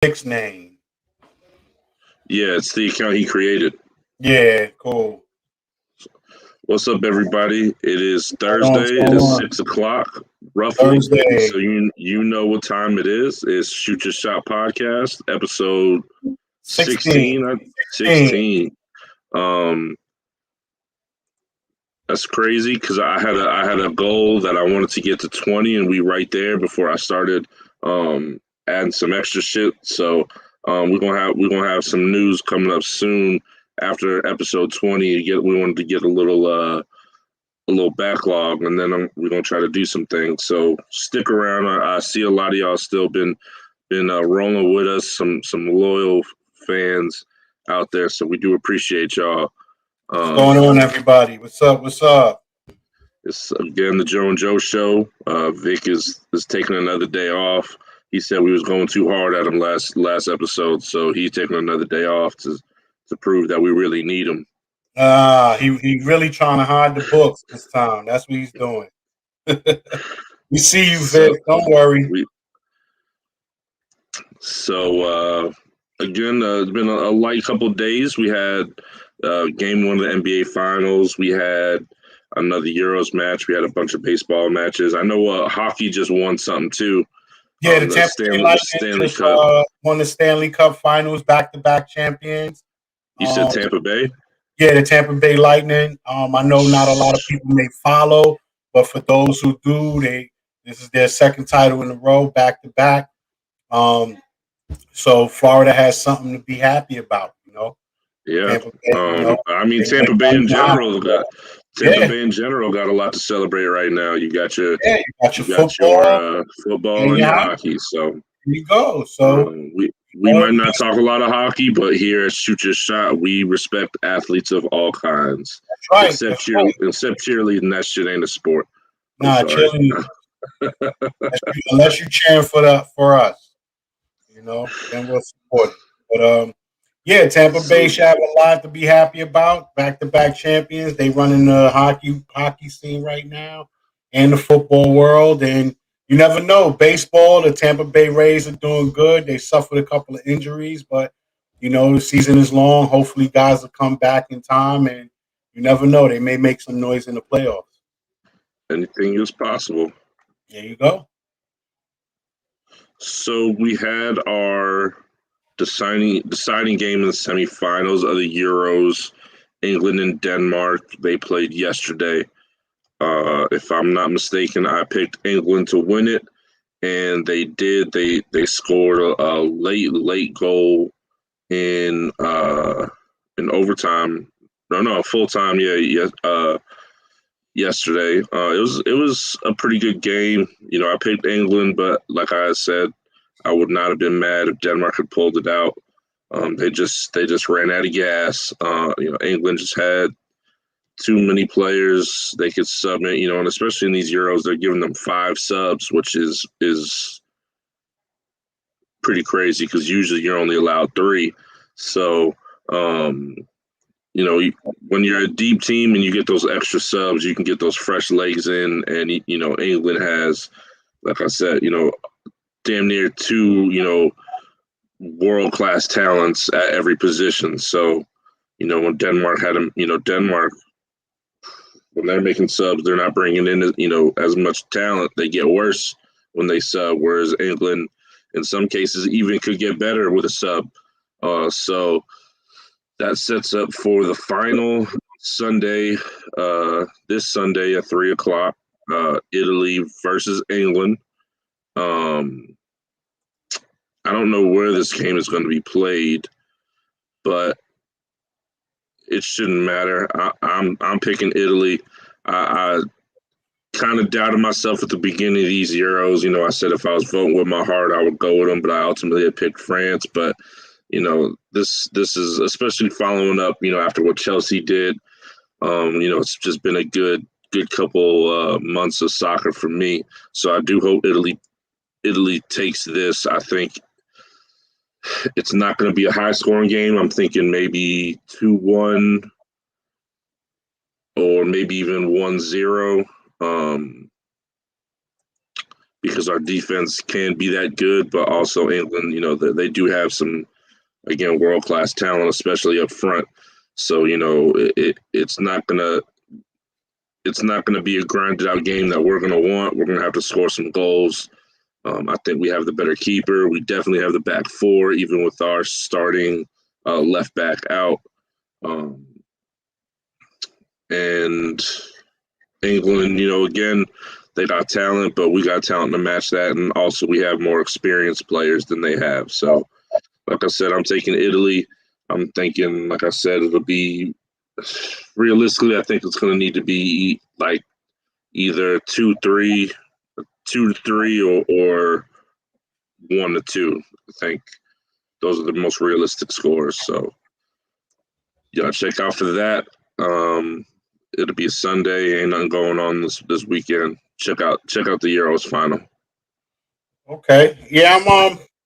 Nick's name. Yeah, it's the account he created. Yeah, cool. What's up, everybody? It is What's Thursday. going It's on? 6 o'clock, roughly. Thursday. So you know what time it is. It's Shoot Your Shot Podcast, episode 16. 16. 16. Um, that's crazy because I had a goal that I wanted to get to 20, and we right there before I started adding some extra shit. So we're gonna have some news coming up soon after episode 20. We wanted to get a little backlog, and then we're gonna try to do some things. So stick around. I see a lot of y'all still been rolling with us. Some loyal fans out there. So we do appreciate y'all. What's going on, everybody? What's up? What's up? It's again the Joe and Joe show. Vic is taking another day off. He said we was going too hard at him last episode, so he's taking another day off to prove that we really need him. He really trying to hide the books this time. That's what he's doing. We see you, Vic. Don't worry. Again, it's been a light couple of days. We had game one of the NBA Finals. We had another Euros match. We had a bunch of baseball matches. I know hockey just won something too. Yeah, the Tampa Bay Lightning Stanley Cup. Won the Stanley Cup Finals, back-to-back champions. You said Tampa Bay? Yeah, the Tampa Bay Lightning. I know not a lot of people may follow, but for those who do, this is their second title in a row, back-to-back. So Florida has something to be happy about, you know. Yeah. I mean, Tampa Bay in general got a lot to celebrate right now. You got your football and your hockey. So there you go. So we might not talk a lot of hockey, but here at Shoot Your Shot, we respect athletes of all kinds. That's right. Except cheerleading, that shit ain't a sport. Nah, cheerleading. Unless you're cheering for us. You know, then we'll support it. But yeah, Tampa Bay should have a lot to be happy about. Back-to-back champions. They running the hockey scene right now and the football world. And you never know. Baseball, the Tampa Bay Rays are doing good. They suffered a couple of injuries, but you know, the season is long. Hopefully guys will come back in time, and you never know. They may make some noise in the playoffs. Anything is possible. There you go. So we had our deciding game in the semifinals of the Euros. England and Denmark. They played yesterday. If I'm not mistaken, I picked England to win it, and they did. They scored a late goal in overtime. No, full time. Yeah. Yesterday. It was a pretty good game. You know, I picked England, but like I said, I would not have been mad if Denmark had pulled it out. They just ran out of gas. You know, England just had too many players they could submit. You know, and especially in these Euros, they're giving them 5 subs, which is pretty crazy because usually you're only allowed 3. So. You know, when you're a deep team and you get those extra subs, you can get those fresh legs in. And, you know, England has, like I said, you know, damn near 2, you know, world-class talents at every position. So, you know, when Denmark had them, you know, when they're making subs, they're not bringing in, you know, as much talent. They get worse when they sub, whereas England, in some cases, even could get better with a sub. So that sets up for the final Sunday, this Sunday at 3:00, Italy versus England. I don't know where this game is going to be played, but it shouldn't matter. I'm picking Italy. I kind of doubted myself at the beginning of these Euros. You know, I said if I was voting with my heart, I would go with them, but I ultimately had picked France. But you know, this is especially following up, you know, after what Chelsea did. You know, it's just been a good couple months of soccer for me. So I do hope Italy takes this. I think it's not going to be a high-scoring game. I'm thinking maybe 2-1 or maybe even 1-0. because our defense can be that good, but also England, they do have some, again, world-class talent, especially up front. So, it's not gonna be a grinded out game that we're gonna want. We're gonna have to score some goals. I think we have the better keeper. We definitely have the back four, even with our starting left back out. And England, again, they got talent, but we got talent to match that. And also, we have more experienced players than they have. So, like I said, I'm taking Italy. I'm thinking, like I said, it'll be realistically, I think it's going to need to be like either 2-3, or 1-2. I think those are the most realistic scores. So, check out for that. It'll be a Sunday. Ain't nothing going on this weekend. Check out the Euros final. Okay, yeah,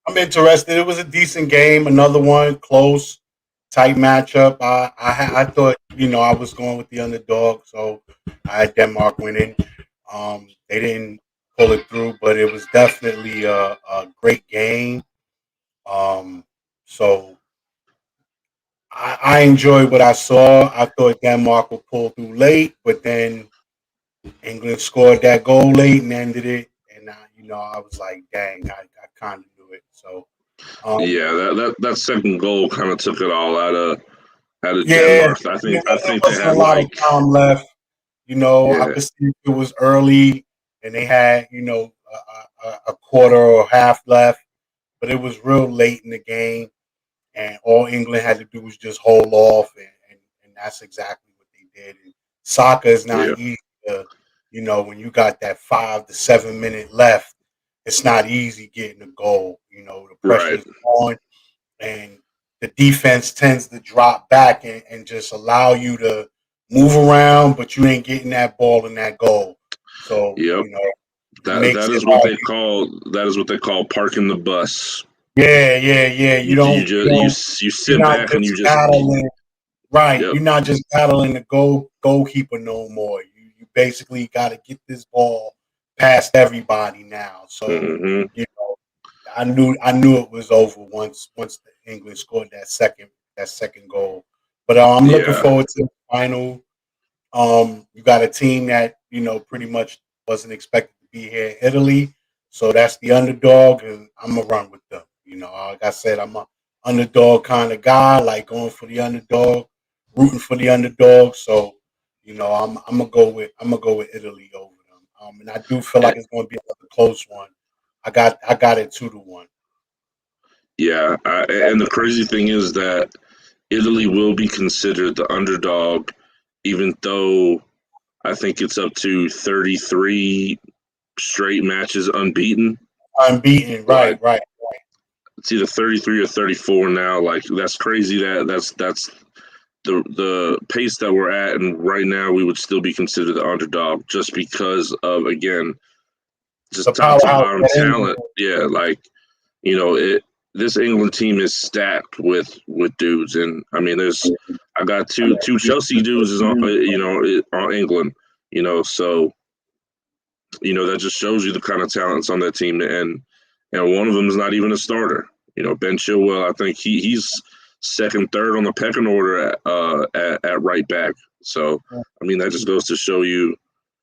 I'm interested. It was a decent game. Another one, close, tight matchup. I thought I was going with the underdog, so I had Denmark winning. They didn't pull it through, but it was definitely a great game. So I enjoyed what I saw. I thought Denmark would pull through late, but then England scored that goal late and ended it. And I was like, dang, I kind of knew it. So yeah, that second goal kind of took it all out of yeah, Denmark. I think there they wasn't a had lot of time left. I yeah, could see it was early and they had a quarter or half left, but it was real late in the game, and all England had to do was just hold off, and that's exactly what they did. And soccer is not yeah, easy to, when you got that 5 to 7 minute left, it's not easy getting a goal. The pressure right, is on, and the defense tends to drop back and just allow you to move around, but you ain't getting that ball in that goal. So, yep. it That makes that it is what hard. they call parking the bus. Yeah, yeah, yeah. You You're sit not back and just you just battling. Right. yep. You're not just battling the goalkeeper no more. You basically got to get this ball past everybody now. So, Hmm. you know, I knew it was over once the England scored that second goal. But I'm looking Yeah, forward to the final. You got a team that pretty much wasn't expected to be here, Italy. So that's the underdog, and I'm gonna run with them. Like I said, I'm a underdog kind of guy, like going for the underdog, rooting for the underdog. So, I'm gonna go with Italy over them. And I do feel and, like it's gonna be another close one. I got it 2-1. yeah. And the crazy thing is that Italy will be considered the underdog, even though I think it's up to 33 straight matches unbeaten. Unbeaten, Like right, right. it's either 33 or 34 now. Like that's crazy. That's the pace that we're at, and right now we would still be considered the underdog just because of, again, The just top to powerhouse bottom that talent. England. Yeah, like it. This England team is stacked with dudes, and I mean, I got two Chelsea dudes is on on England. So that just shows you the kind of talents on that team, and one of them is not even a starter. Ben Chilwell, I think he's second, third on the pecking order at right back. So I mean, that just goes to show you,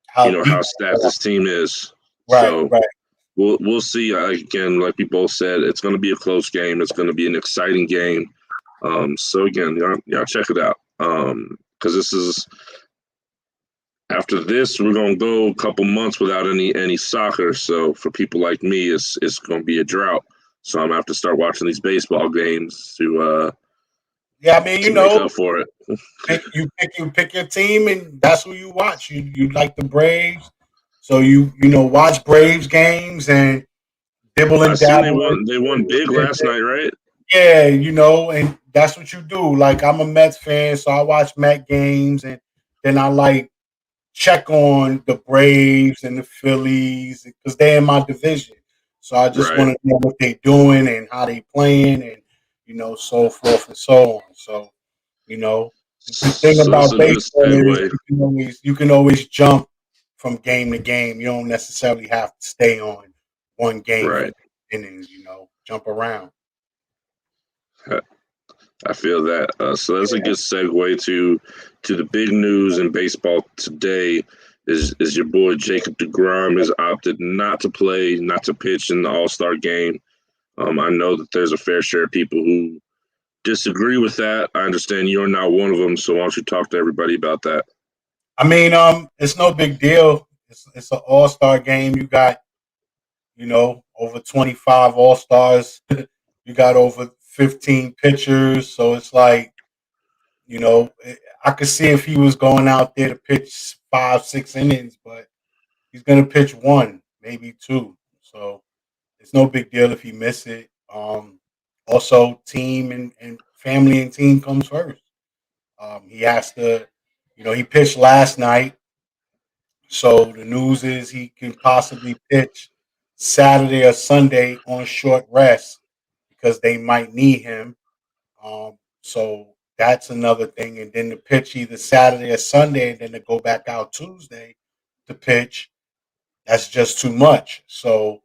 How how deep? stacked this team is. Right, So right. we'll see. Again, like we both said, it's going to be a close game. It's going to be an exciting game. So again, y'all check it out. Because this is after this, we're gonna go a couple months without any soccer. So for people like me, it's gonna be a drought. So I'm gonna have to start watching these baseball games Yeah, I mean, to make up for it. pick your team, and that's who you watch. You like the Braves, so watch Braves games and dibble I and seen dabble. they won big last night, right? Yeah, and that's what you do. Like I'm a Mets fan, so I watch Met games, and then I like check on the Braves and the Phillies because they're in my division. So I just Right. want to know what they're doing and how they playing, and so forth and so on. So you know, the thing So that's about a good baseball is segue. you can always jump from game to game. You don't necessarily have to stay on one game for Right. innings, jump around. I feel that. So that's a good segue to the big news in baseball today. Is your boy Jacob deGrom has opted not to play, not to pitch in the All-Star game. I know that there's a fair share of people who disagree with that. I understand you're not one of them, so why don't you talk to everybody about that? I mean, it's no big deal. It's an All-Star game. You got, over 25 All-Stars. You got over 15 pitchers. So it's like, I could see if he was going out there to pitch 5, 6 innings, but he's going to pitch one, maybe two. So it's no big deal if he miss it. Also, team and family and team comes first. He has to, he pitched last night. So the news is he can possibly pitch Saturday or Sunday on short rest because they might need him. So that's another thing. And then to pitch either Saturday or Sunday and then to go back out Tuesday to pitch, that's just too much. So,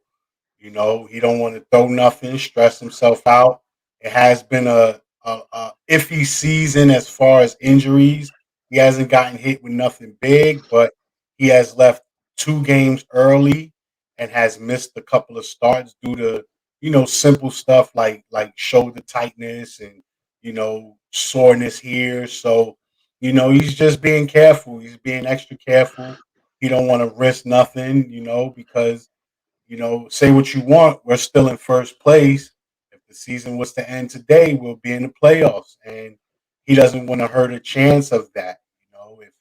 he don't want to throw nothing, stress himself out. It has been a iffy season as far as injuries. He hasn't gotten hit with nothing big, but he has left 2 games early and has missed a couple of starts due to simple stuff like shoulder tightness and soreness here. So he's just being careful. He's being extra careful. He don't want to risk nothing, because say what you want, we're still in first place. If the season was to end today, we'll be in the playoffs, and he doesn't want to hurt a chance of that. If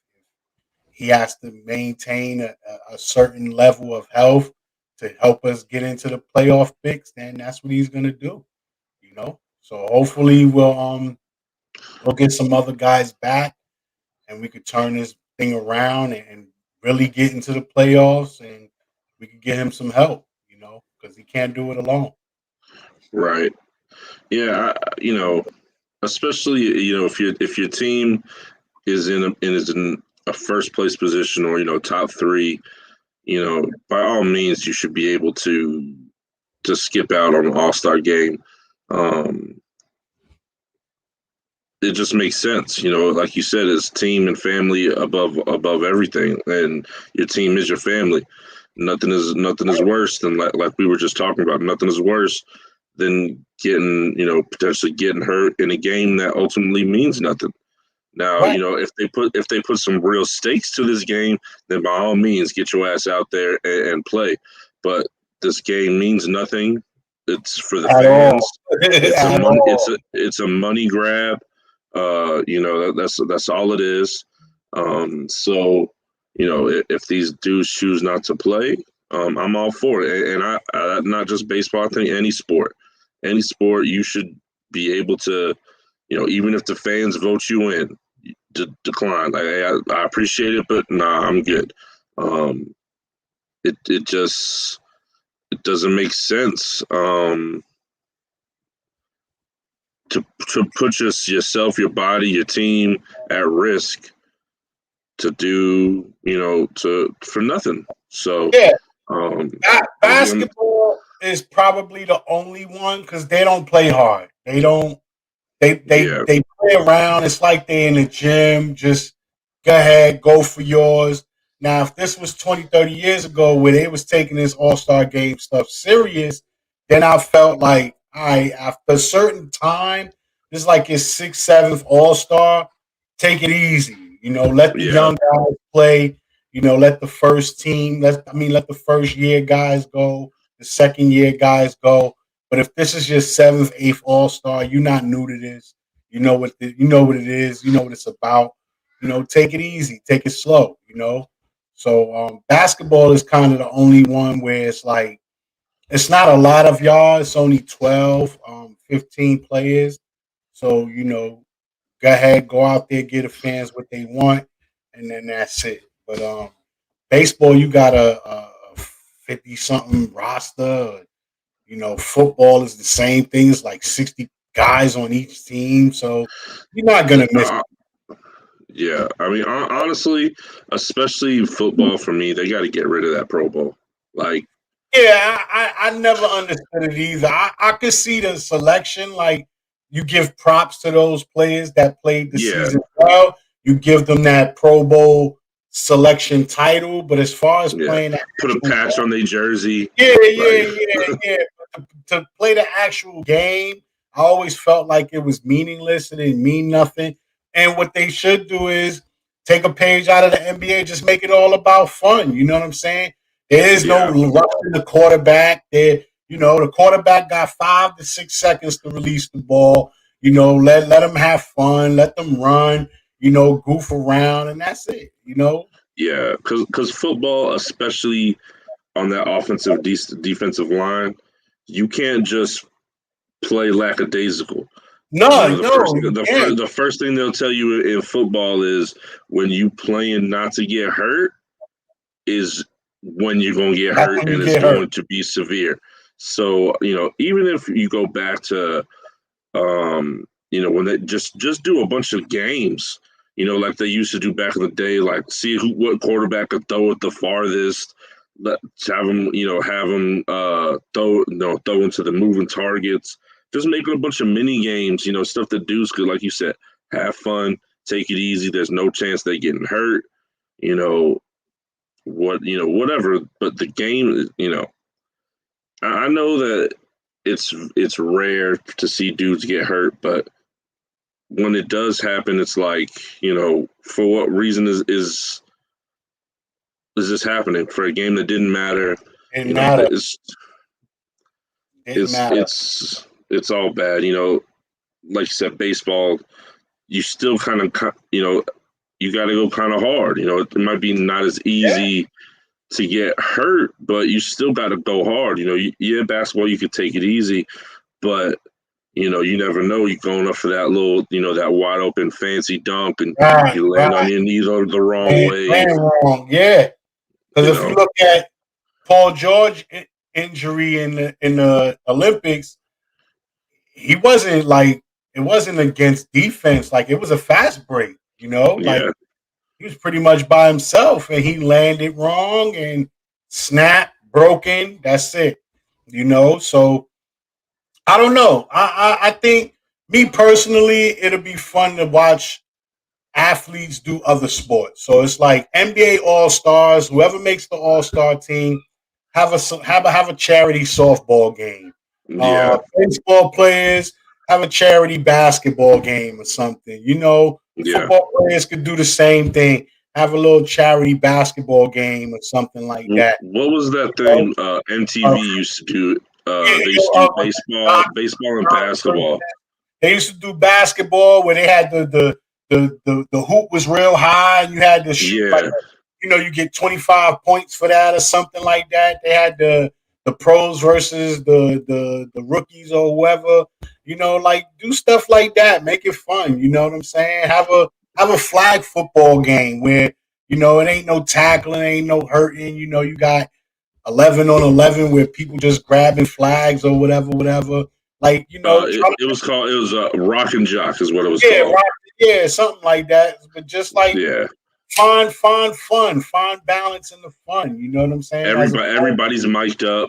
he has to maintain a certain level of health to help us get into the playoff picks, then that's what he's going to do. So hopefully we'll get some other guys back, and we could turn this thing around and really get into the playoffs, and we could get him some help, because he can't do it alone. Right. Yeah. Especially if your team is in a first place position or top 3, by all means you should be able to skip out on an All-Star game. It just makes sense, like you said, it's team and family above everything, and your team is your family. Nothing is worse than like we were just talking about. Nothing is worse than potentially getting hurt in a game that ultimately means nothing. Now, Right. if they put some real stakes to this game, then by all means get your ass out there and play. But this game means nothing. It's for the fans. It's a money grab. That's all it is. So if these dudes choose not to play, I'm all for it. And I not just baseball. I think any sport you should be able to, even if the fans vote you in, decline. Like, hey, I appreciate it, but nah, I'm good. It doesn't make sense. To put yourself, your body, your team at risk to do, for nothing. So yeah, basketball is probably the only one because they don't play hard. They don't. They play around. It's like they're in the gym. Just go ahead, go for yours. Now, if this was 20, 30 years ago where they was taking this All-Star game stuff serious, then I felt like, all right, after a certain time, this is like his 6th, 7th All-Star, take it easy. Let the young guys play. Let the first team, let the first year guys go, the second year guys go. But if this is your 7th, 8th All-Star, you're not new to this. You know what it is. You know what it's about. Take it easy, take it slow. So basketball is kind of the only one where it's like it's not a lot of y'all. It's only 12, 15 players. So go ahead, go out there, get the fans what they want, and then that's it. But baseball, you got a 50-something roster. Football is the same thing. It's like 60 guys on each team, so you're not gonna miss. Yeah, I mean, honestly, especially football for me, they got to get rid of that Pro Bowl. Like, Yeah, I never understood it either. I could see the selection, like you give props to those players that played the Yeah, season well. You give them that Pro Bowl selection title, but as far as yeah. playing the Put a actual patch on game, their jersey. yeah, Like, yeah. But to play the actual game, I always felt like it was meaningless and it didn't mean nothing. And what they should do is take a page out of the NBA, just make it all about fun. You know what I'm saying? There is no yeah, rushing the quarterback. The quarterback got 5 to 6 seconds to release the ball. Let them have fun, let them run. Goof around, and that's it. yeah. Because football, especially on that offensive defensive line, you can't just play lackadaisical. No, no, you can't. The first thing they'll tell you in football is when you playing not to get hurt is when you're going to get That's hurt when you and it's get hurt. going to be severe. So even if you go back to when they just do a bunch of games, like they used to do back in the day, like see what quarterback could throw it the farthest. Let's have them, throw into the moving targets. Just making a bunch of mini games, stuff that dudes could, like you said, have fun, take it easy. There's no chance they getting hurt, whatever. But the game, I know that it's rare to see dudes get hurt, but when it does happen, it's like, for what reason is this happening for a game that didn't matter? Didn't matter. It's Didn't it's matter. it's all bad. Like you said, baseball, you still kind of, you got to go kind of hard. It might be not as easy to get hurt, but you still got to go hard. Basketball, you could take it easy, but you never know. You're going up for that little, that wide open fancy dunk, and Right, you land on right. your knees the wrong Playing way. wrong. Yeah. You Because if you know, look at Paul George injury in the Olympics, he wasn't like it wasn't against defense. Like it was a fast break. Like yeah, he was pretty much by himself, and he landed wrong and snap broken. That's it. So I don't know. I think me personally, it'll be fun to watch athletes do other sports. So it's like NBA All Stars. Whoever makes the All Star team have a charity softball game. yeah, Baseball players have a charity basketball game or something. yeah. Football players could do the same thing. Have a little charity basketball game or something like that. What was that So, thing uh, MTV used to do? yeah, They used to do baseball and uh, basketball. They used to do basketball where they had the hoop was real high and you had to shoot like Yeah, you get 25 points for that or something like that. They had the pros versus the rookies or whoever. Like do stuff like that. Make it fun. You know what I'm saying? Have a flag football game where it ain't no tackling, ain't no hurting. You got 11 on 11 where people just grabbing flags or whatever. Like try to it was called. It was Rock and Jock is what it was yeah, called. right, yeah, something like that. But just like Yeah, find fun, find balance in the fun. You know what I'm saying? everybody's mic'd up.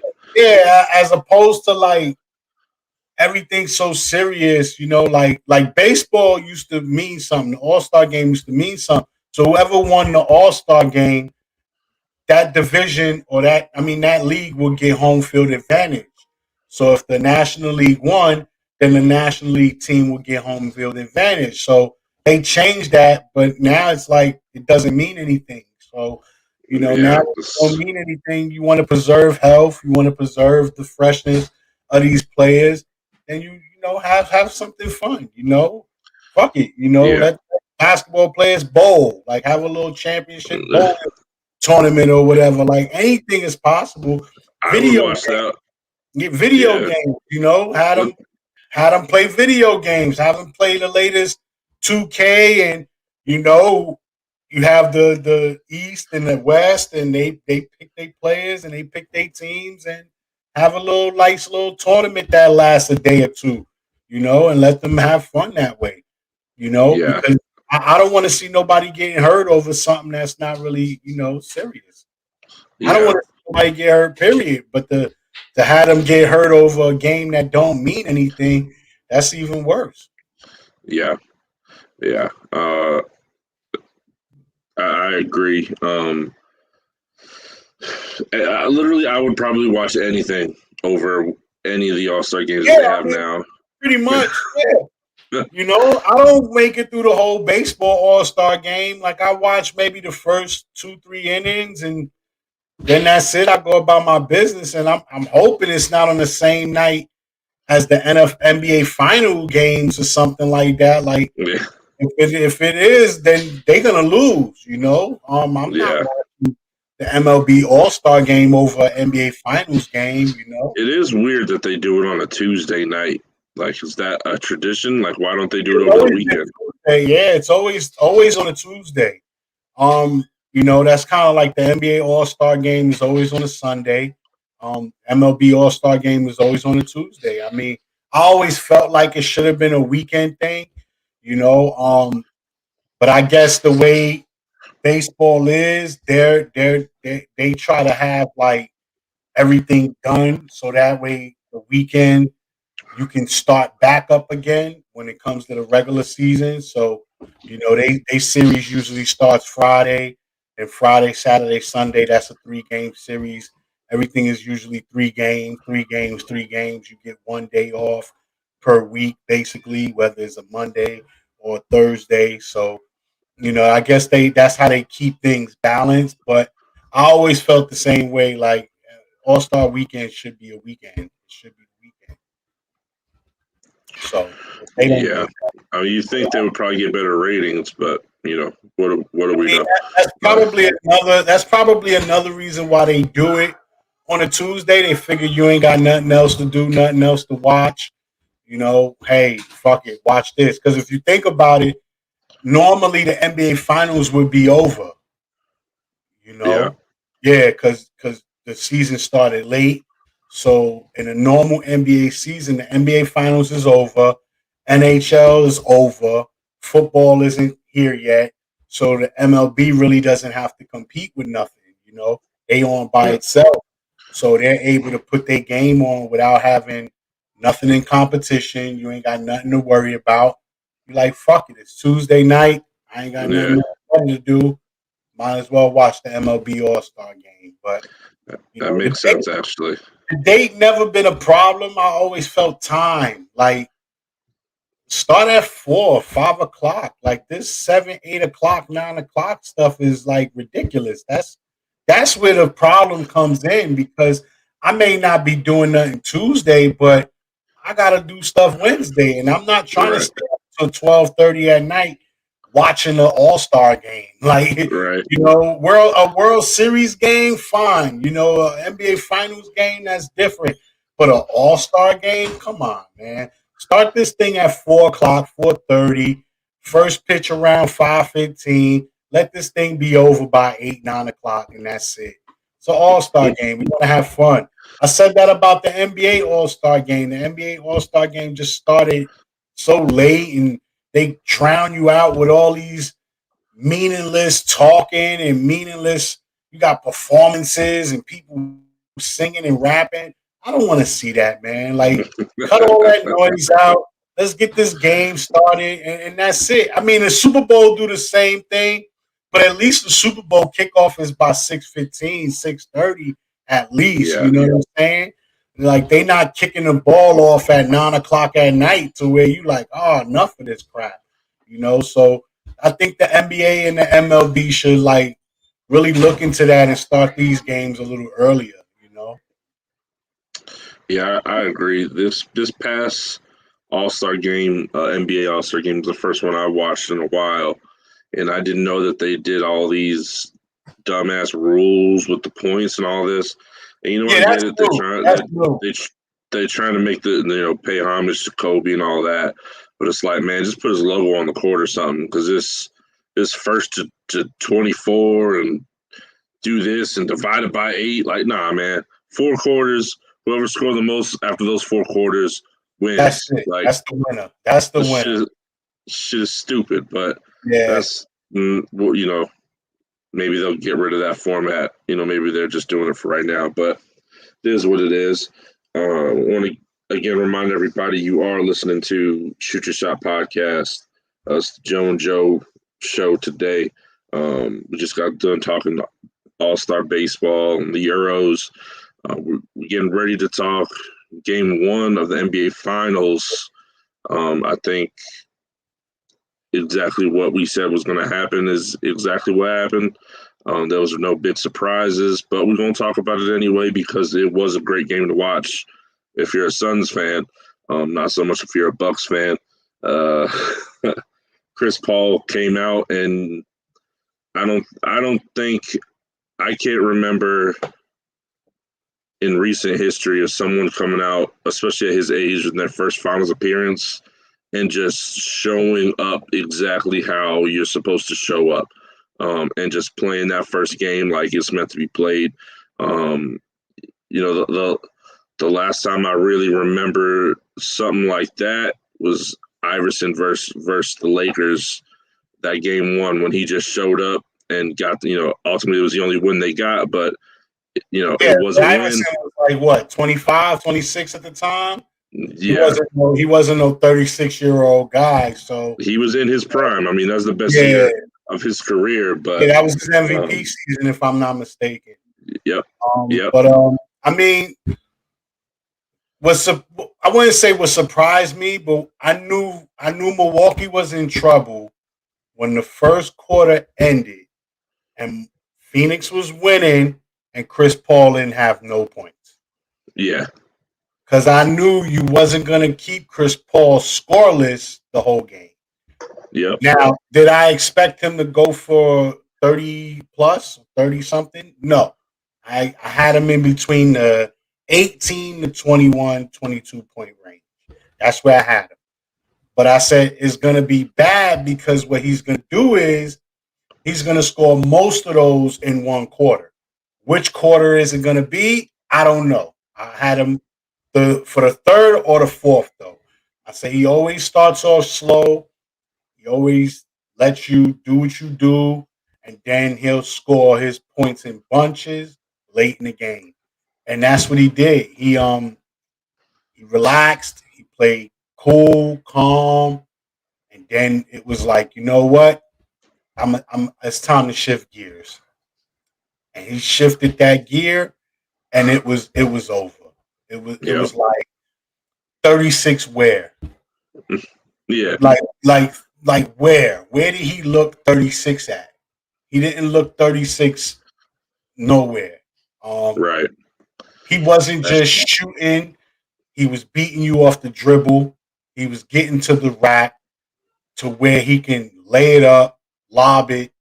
As opposed to like everything so serious. Like baseball used to mean something. The All Star game used to mean something. So whoever won the All Star game, that division or that league will get home field advantage. So if the National League won, then the National League team will get home field advantage. So they changed that, but now it's like it doesn't mean anything. So, now Yeah, it don't mean anything. You want to preserve health, you want to preserve the freshness of these players, and have something fun, Fuck it, yeah. let basketball players bowl, like have a little championship bowl tournament or whatever. Like anything is possible. I would Video watch games, that. get video Yeah, games. Had them play video games. Have them play the latest 2K, and you have the East and the West, and they pick their players and they pick their teams and have a little nice little tournament that lasts a day or two. And let them have fun that way. yeah, Because I don't want to see nobody getting hurt over something that's not really, serious. I don't yeah. want to see nobody get hurt. Period. But to have them get hurt over a game that don't mean anything, that's even worse. Yeah, yeah. I agree. I would probably watch anything over any of the All-Star games that they have now. Pretty much, yeah. You know, I don't make it through the whole baseball All-Star game. Like I watch maybe the first 2-3 innings, and then that's it. I go about my business, and I'm hoping it's not on the same night as the NBA final games or something like that. Like Yeah. if it is, then they're gonna lose. You know, I'm not watching the MLB All-Star game over NBA Finals game. You know, it is weird that they do it on a Tuesday night. Like, is that a tradition? Like, why don't they do it over the weekend? Yeah, it's always on a Tuesday. You know, that's kind of like the NBA All-Star game is always on a Sunday. MLB All-Star game is always on a Tuesday. I mean, I always felt like it should have been a weekend thing, you know. But I guess the way baseball is, they try to have like everything done so that way the weekend you can start back up again when it comes to the regular season. So, you know, they series usually starts Friday, and Friday, Saturday, Sunday, that's a 3-game series. Everything is usually 3 games, 3 games, 3 games. You get 1 day off per week, basically, whether it's a Monday or a Thursday. So, you know, I guess that's how they keep things balanced. But I always felt the same way. Like All-Star Weekend should be a weekend. It should be a weekend. So they don't. Yeah, I mean, you think they would probably get better ratings, but you know, what do we know? That's probably another reason why they do it on a Tuesday. They figure you ain't got nothing else to do, nothing else to watch. You know, hey, fuck it, watch this. Because if you think about it, normally the NBA Finals would be over. You know, yeah, because the season started late. So in a normal NBA season, the NBA Finals is over, NHL is over, football isn't here yet. So the MLB really doesn't have to compete with nothing. You know, they on by itself, so they're able to put their game on without having nothing in competition. You ain't got nothing to worry about. You're like, fuck it, it's Tuesday night. I ain't got nothing to do. Might as well watch the MLB All-Star game. But you know, that makes sense, actually. The date never been a problem. I always felt time. Like start at 4 or 5 o'clock. Like this 7, 8 o'clock, 9 o'clock stuff is like ridiculous. That's where the problem comes in because I may not be doing nothing Tuesday, but I gotta do stuff Wednesday, and I'm not trying to stay up till 12:30 at night watching the All-Star game. Like, you know, a World Series game, fine. You know, an NBA Finals game, that's different. But an All-Star game, come on, man. Start this thing at 4 o'clock, 4:30. First pitch around 5:15. Let this thing be over by 8, 9 o'clock, and that's it. It's an All-Star game. We want to have fun. I said that about the NBA All-Star game. The NBA All-Star game just started so late, and they drown you out with all these meaningless talking and meaningless. You got performances and people singing and rapping. I don't want to see that, man. Like, cut all that noise out. Let's get this game started, and that's it. I mean, the Super Bowl do the same thing, but at least the Super Bowl kickoff is by 6:15, 6:30 at least. You know what I'm saying? Like they not kicking the ball off at 9 o'clock at night to where you like, oh, enough of this crap. You know, so I think the NBA and the MLB should like really look into that and start these games a little earlier. You know. Yeah, I agree. This past All-Star game, NBA All-Star game, was the first one I watched in a while, and I didn't know that they did all these dumbass rules with the points and all this. And you know what? I get it. They're trying to make pay homage to Kobe and all that. But it's like, man, just put his logo on the court or something because this first to 24 and do this and divide it by 8. Like, nah, man. 4 quarters. Whoever scored the most after those 4 quarters wins. That's it. Like, that's the winner. That's the winner. Shit is stupid, but that's you know. maybe they'll get rid of that format. Maybe they're just doing it for right now, but it is what it is. I want to again remind everybody you are listening to Shoot Your Shot podcast. It's Joe and Joe show today. We just got done talking All-Star baseball and the Euros. We're getting ready to talk Game 1 of the NBA Finals. I think exactly what we said was going to happen is exactly what happened. There was no big surprises, but we're going to talk about it anyway because it was a great game to watch if you're a Suns fan, not so much if you're a Bucks fan. Chris Paul came out, and I can't remember in recent history of someone coming out, especially at his age, in their first finals appearance and just showing up exactly how you're supposed to show up, and just playing that first game like it's meant to be played. The last time I really remember something like that was Iverson versus the Lakers, that Game 1 when he just showed up and got, ultimately it was the only win they got, but it was a win. Iverson was like what, 25, 26 at the time? Yeah. He wasn't no 36-year-old guy, so he was in his prime. I mean, that's the best year of his career, but that was his MVP season, if I'm not mistaken. Yep. But I mean, I wouldn't say what surprised me, but I knew Milwaukee was in trouble when the first quarter ended and Phoenix was winning and Chris Paul didn't have no points. Yeah. Because I knew you wasn't going to keep Chris Paul scoreless the whole game. Yep. Now, did I expect him to go for 30 plus, 30 something? No. I had him in between the 18 to 21, 22 point range. That's where I had him. But I said it's going to be bad because what he's going to do is he's going to score most of those in one quarter. Which quarter is it going to be? I don't know. I had him for the third or the fourth, though. I say he always starts off slow. He always lets you do what you do, and then he'll score his points in bunches late in the game. And that's what he did. He relaxed. He played cool, calm, and then it was like, you know what? It's time to shift gears. And he shifted that gear, and it was over. It was like 36 where? Yeah. Like where? Where did he look 36 at? He didn't look 36 nowhere. Right. He wasn't just shooting. He was beating you off the dribble. He was getting to the rack to where he can lay it up, lob it,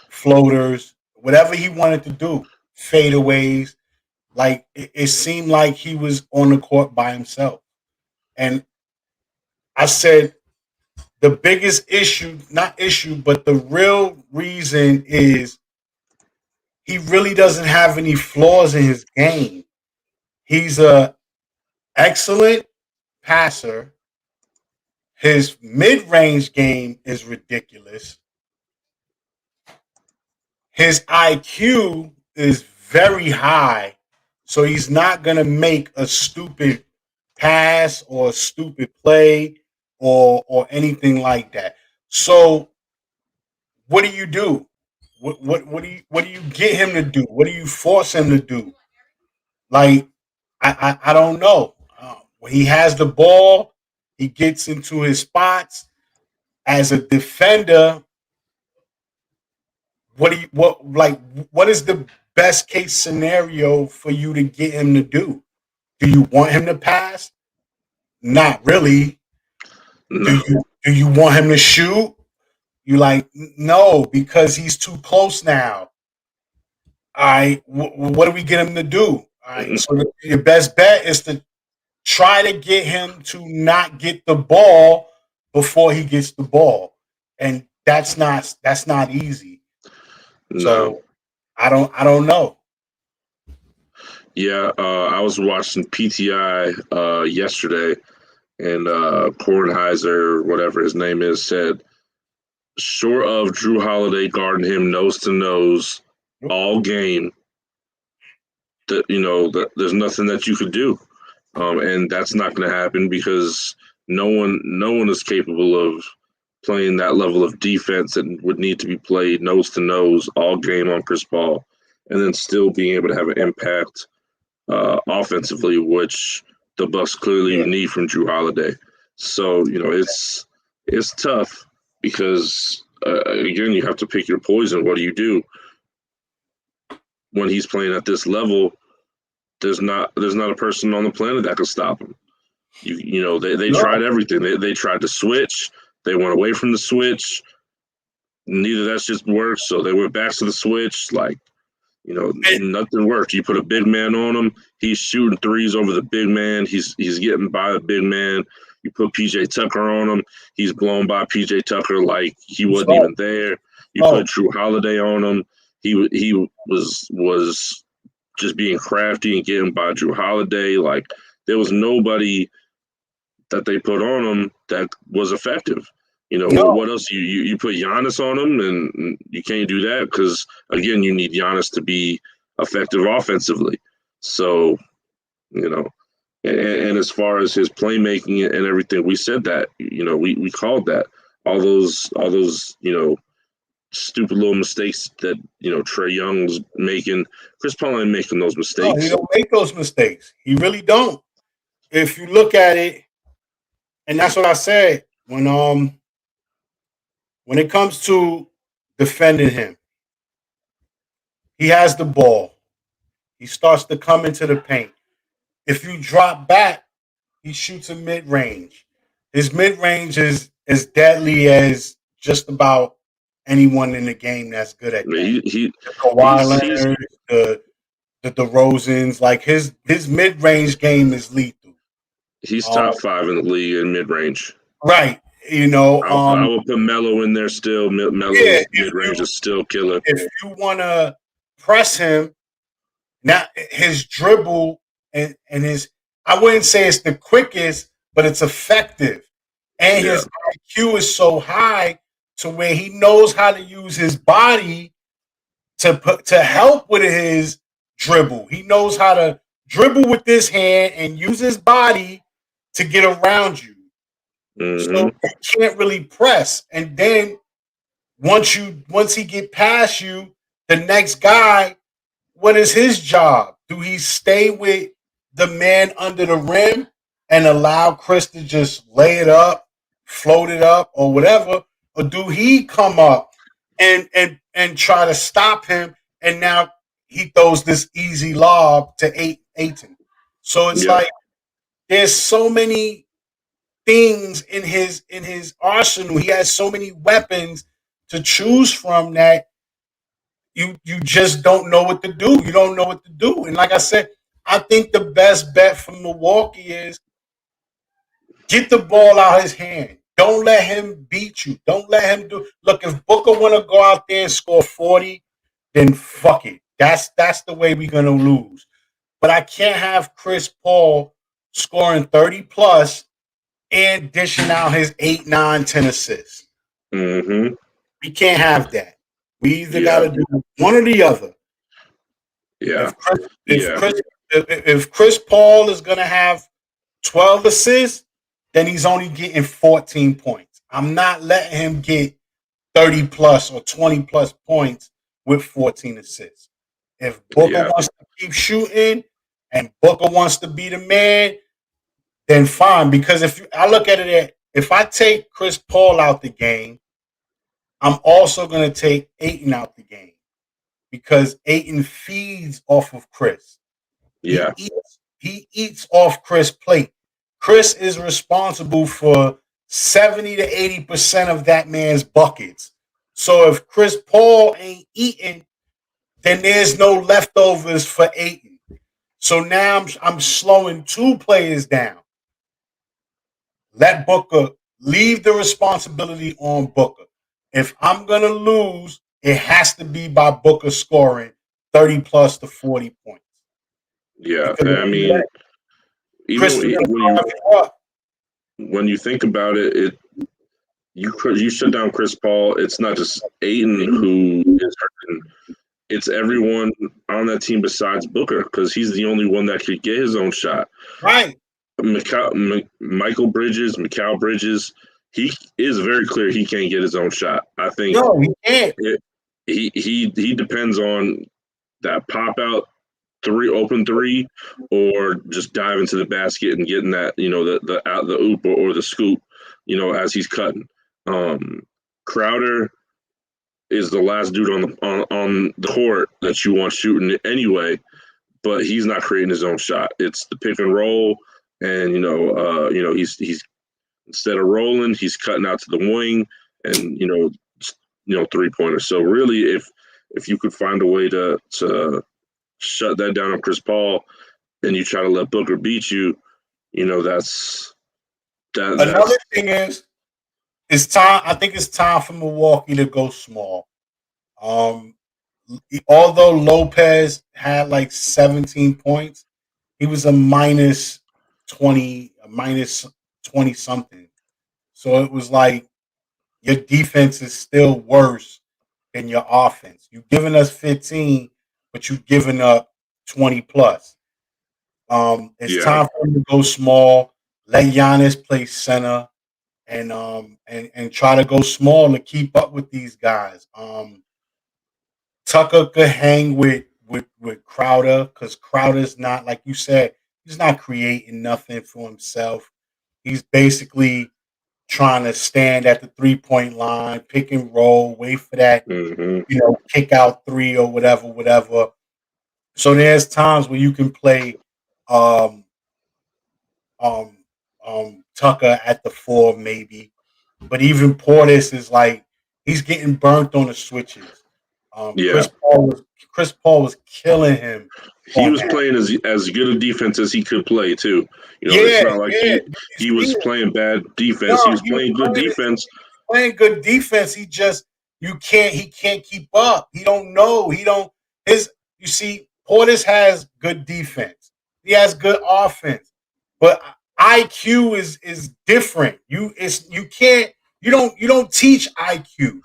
floaters, whatever he wanted to do, fadeaways. Like it seemed like he was on the court by himself. And I said the biggest but the real reason is he really doesn't have any flaws in his game. He's a excellent passer. His mid-range game is ridiculous. His IQ is very high, so he's not going to make a stupid pass or a stupid play or anything like that. So what do you do? What do you get him to do? What do you force him to do? Like I don't know. When he has the ball, he gets into his spots. As a defender, what is the best case scenario for you to get him to do? Do you want him to pass? Not really. No. Do you want him to shoot? You like no, because he's too close now. All right, what do we get him to do? All right, so your best bet is to try to get him to not get the ball before he gets the ball, and that's not easy. No. So I don't know. Yeah, I was watching PTI yesterday, and Kornheiser, whatever his name is, said short of Drew Holiday guarding him nose to nose all game, that there's nothing that you could do, and that's not going to happen because no one is capable of playing that level of defense that would need to be played nose to nose all game on Chris Paul, and then still being able to have an impact offensively, which the Bucks clearly need from Drew Holiday. So it's tough because again, you have to pick your poison. What do you do when he's playing at this level? There's not a person on the planet that can stop him. They tried everything. They tried to switch. They went away from the switch. Neither that's just worked. So they went back to the switch. Nothing worked. You put a big man on him. He's shooting threes over the big man. He's getting by the big man. You put PJ Tucker on him. He's blown by PJ Tucker like he wasn't even there. You put Drew Holiday on him. He was just being crafty and getting by Drew Holiday. Like there was nobody that they put on him that was effective. What else? You put Giannis on him, and you can't do that because again, you need Giannis to be effective offensively. So, and as far as his playmaking and everything, we said that. We called that all those stupid little mistakes that Trae Young was making. Chris Paul ain't making those mistakes. No, he don't make those mistakes. He really don't. If you look at it, and that's what I said when it comes to defending him, he has the ball. He starts to come into the paint. If you drop back, he shoots a mid range. His mid range is as deadly as just about anyone in the game that's good at that. The Kawhi Leonard, the DeRozans, like his mid range game is lethal. He's top 5 in the league in mid range. Right. I will put Melo in there still. Melo's mid range is still killer. If you want to press him, now his dribble and his, I wouldn't say it's the quickest, but it's effective. And his IQ is so high to where he knows how to use his body to help with his dribble. He knows how to dribble with this hand and use his body to get around you. Mm-hmm. So you can't really press. And then once he get past you, the next guy, what is his job? Do he stay with the man under the rim and allow Chris to just lay it up, float it up, or whatever? Or do he come up and try to stop him? And now he throws this easy lob to Ayton. So it's like there's so many things in his arsenal. He has so many weapons to choose from that you just don't know what to do. You don't know what to do. And like I said, I think the best bet for Milwaukee is get the ball out of his hand. Don't let him beat you. Don't let him do. Look, if Booker want to go out there and score 40, then fuck it. That's the way we're gonna lose. But I can't have Chris Paul scoring 30 plus and dishing out his 8, 9, 10 assists. Mm-hmm. We can't have that. We either got to do one or the other. Yeah. If Chris Paul is going to have 12 assists, then he's only getting 14 points. I'm not letting him get 30 plus or 20 plus points with 14 assists. If Booker wants to keep shooting and Booker wants to be the man, then fine. Because I look at it, if I take Chris Paul out the game, I'm also going to take Ayton out the game because Ayton feeds off of Chris. Yeah. He eats off Chris' plate. Chris is responsible for 70 to 80% of that man's buckets. So if Chris Paul ain't eating, then there's no leftovers for Ayton. So now I'm slowing 2 players down. Let Booker leave the responsibility on Booker. If I'm going to lose, it has to be by Booker scoring 30 plus to 40 points. Yeah, I mean, when you think about it, you shut down Chris Paul. It's not just Ayton who is hurting. It's everyone on that team besides Booker because he's the only one that could get his own shot. Right. Michael Bridges, Mikal Bridges, he is very clear he can't get his own shot. I think no, he can't. He depends on that pop out open three, or just dive into the basket and getting that, the oop or the scoop, as he's cutting. Crowder is the last dude on the court that you want shooting it anyway, but he's not creating his own shot. It's the pick and roll, and he's instead of rolling, he's cutting out to the wing, and 3-pointers. So really, if you could find a way to shut that down on Chris Paul, and you try to let Booker beat you, that's that. Another thing is, it's time. I think it's time for Milwaukee to go small. Although Lopez had like 17 points, he was a minus 20 something. So it was like your defense is still worse than your offense. You've given us 15, but you've given up 20 plus. It's time for him to go small. Let Giannis play center, and try to go small to keep up with these guys. Tucker could hang with Crowder because Crowder's not, like you said, he's not creating nothing for himself. He's basically trying to stand at the 3-point line, pick and roll, wait for that, kick out three or whatever. So there's times where you can play Tucker at the 4 maybe, but even Portis is like he's getting burnt on the switches. Chris Paul was killing him. He was playing as good a defense as he could play too. It's not like he was playing bad defense. No, he was playing good defense. Playing good defense. He can't keep up. He don't know. You see, Portis has good defense. He has good offense. But IQ is different. You don't teach IQ.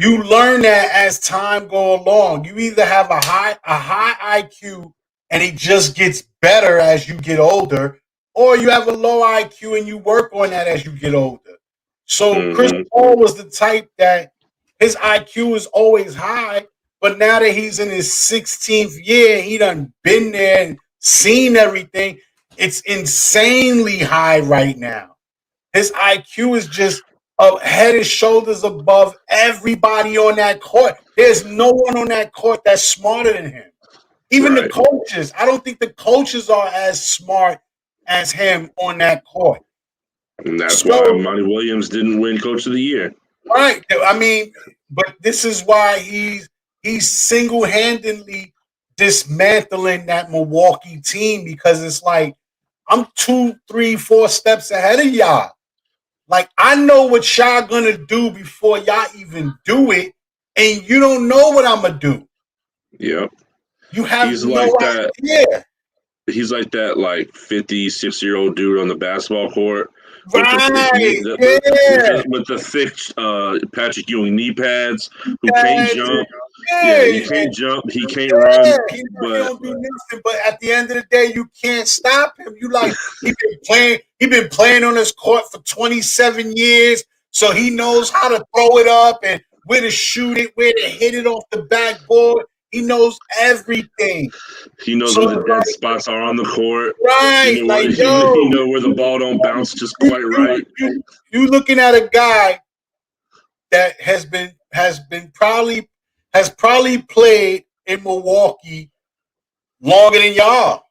You learn that as time go along. You either have a high IQ and it just gets better as you get older, or you have a low IQ and you work on that as you get older. So Chris Paul was the type that his IQ is always high, but now that he's in his 16th year, he done been there and seen everything. It's insanely high right now. His IQ is just head and shoulders above everybody on that court. There's no one on that court that's smarter than him. Even the coaches. I don't think the coaches are as smart as him on that court. And that's why Monty Williams didn't win Coach of the Year. Right. I mean, but this is why he's single-handedly dismantling that Milwaukee team, because it's like, I'm 2, 3, 4 steps ahead of y'all. Like, I know what y'all gonna do before y'all even do it, and you don't know what I'm gonna do. Yep. You have idea. He's like that, 56-year-old dude on the basketball court. With the thick Patrick Ewing knee pads, who can't jump. Yeah, he can't jump. He can't run. He don't do nothing. But at the end of the day, you can't stop him. He been playing on this court for 27 years, so he knows how to throw it up and where to shoot it, where to hit it off the backboard. He knows everything. He knows where the dead spots are on the court. Right. You know where the ball don't bounce just quite right. You looking at a guy that has probably played in Milwaukee longer than y'all.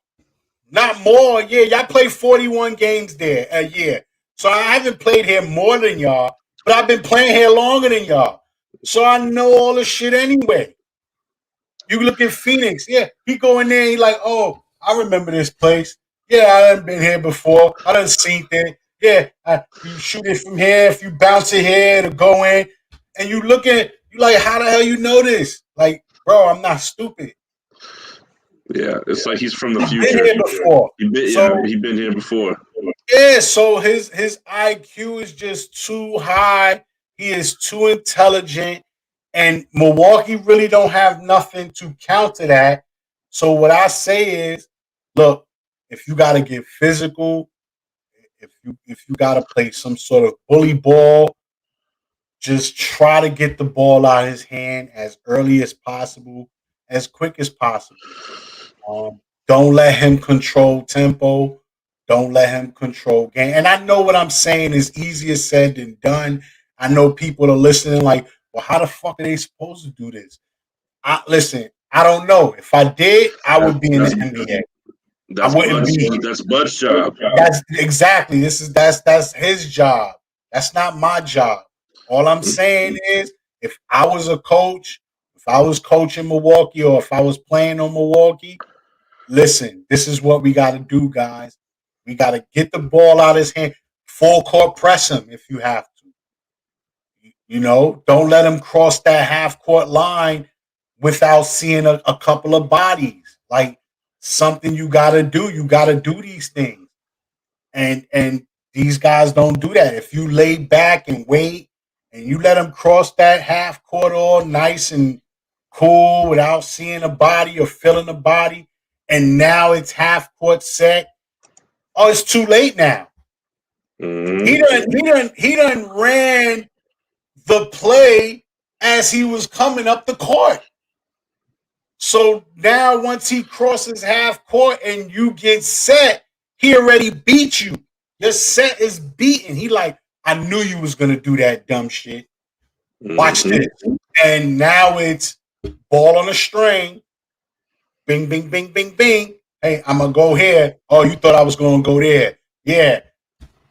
Not more. Yeah, y'all play 41 games there a year. So I haven't played here more than y'all, but I've been playing here longer than y'all. So I know all the shit anyway. You look at Phoenix. Yeah, he go in there and he like, oh, I remember this place. Yeah, I done been here before. I done seen it. Yeah, you shoot it from here. If you bounce it here, it'll go in. And you like, how the hell you know this? Like, bro, I'm not stupid. Yeah, it's like he's from the future. Been here before. He's been here before. Yeah, so his IQ is just too high. He is too intelligent, and Milwaukee really don't have nothing to counter that. So what I say is, look, if you got to get physical, if you got to play some sort of bully ball, just try to get the ball out of his hand as early as possible, as quick as possible. Don't let him control tempo. Don't let him control game. And I know what I'm saying is easier said than done. I know people are listening like, well, how the fuck are they supposed to do this? Listen, I don't know. If I did, I That's would be in the NBA. I that's wouldn't Bud's be. that's Bud's job. That's exactly. That's his job. That's not my job. All I'm saying is, if I was a coach, if I was coaching Milwaukee, or if I was playing on Milwaukee, listen, this is what we got to do, guys. We got to get the ball out of his hand, full court press him if you have to. You know, don't let him cross that half court line without seeing a couple of bodies. Like something you got to do. You got to do these things, and these guys don't do that. If you lay back and wait, and you let them cross that half court all nice and cool without seeing a body or feeling a body, and now it's half court set. Oh, it's too late now. He done ran the play as he was coming up the court. So now once he crosses half court and you get set, he already beat you. Your set is beaten. He like, I knew you was gonna do that dumb shit. Watch this. And now it's ball on a string. Bing, bing, bing, bing, bing. Hey, I'm gonna go here. Oh, you thought I was gonna go there. Yeah,